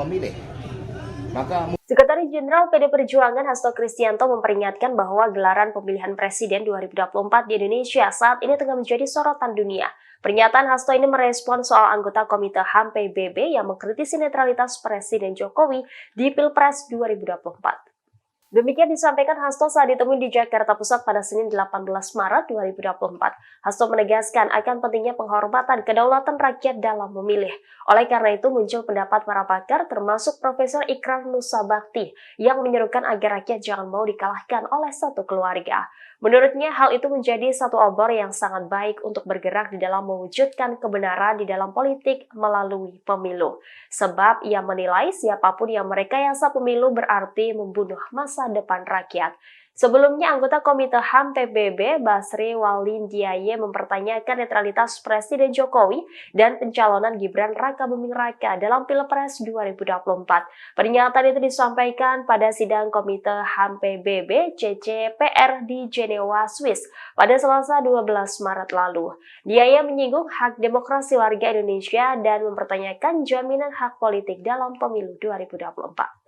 memilih. Maka Sekretaris Jenderal PD Perjuangan Hasto Kristianto memperingatkan bahwa gelaran pemilihan presiden 2024 di Indonesia saat ini tengah menjadi sorotan dunia. Pernyataan Hasto ini merespon soal anggota Komite HAM PBB yang mengkritisi netralitas Presiden Jokowi di Pilpres 2024. Demikian disampaikan Hasto saat ditemui di Jakarta Pusat pada Senin 18 Maret 2024. Hasto menegaskan akan pentingnya penghormatan kedaulatan rakyat dalam memilih. Oleh karena itu muncul pendapat para pakar termasuk Profesor Ikrar Nussabakti yang menyerukan agar rakyat jangan mau dikalahkan oleh satu keluarga. Menurutnya hal itu menjadi satu obor yang sangat baik untuk bergerak di dalam mewujudkan kebenaran di dalam politik melalui pemilu. Sebab ia menilai siapapun yang merekayasa pemilu berarti membunuh masa depan rakyat. Sebelumnya, anggota Komite HAM PBB Basri Walindiaye mempertanyakan netralitas Presiden Jokowi dan pencalonan Gibran Rakabuming Raka dalam Pilpres 2024. Pernyataan itu disampaikan pada sidang Komite HAM PBB CCPR di Jenewa, Swiss pada Selasa 12 Maret lalu. Diaye menyinggung hak demokrasi warga Indonesia dan mempertanyakan jaminan hak politik dalam pemilu 2024.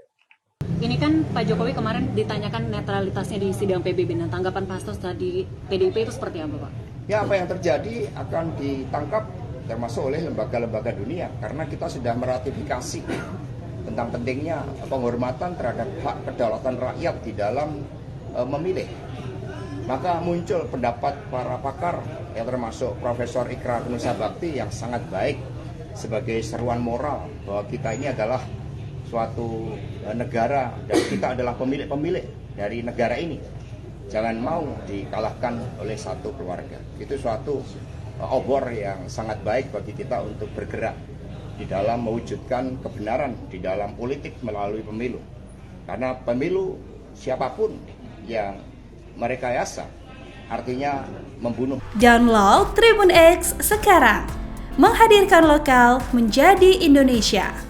Ini kan Pak Jokowi kemarin ditanyakan netralitasnya di sidang PBB. Nah, tanggapan Pak Hasto tadi PDIP itu seperti apa, Pak? ya apa yang terjadi akan ditangkap termasuk oleh lembaga-lembaga dunia karena kita sudah meratifikasi tentang pentingnya penghormatan terhadap hak kedaulatan rakyat di dalam memilih. Maka muncul pendapat para pakar yang termasuk Profesor Ikrar Nussabakti yang sangat baik sebagai seruan moral bahwa kita ini adalah suatu negara dan kita adalah pemilik-pemilik dari negara ini. Jangan mau dikalahkan oleh satu keluarga. Itu suatu obor yang sangat baik bagi kita untuk bergerak di dalam mewujudkan kebenaran di dalam politik melalui pemilu. Karena pemilu siapapun yang merekayasa artinya membunuh. Download Tribun X sekarang, menghadirkan lokal menjadi Indonesia.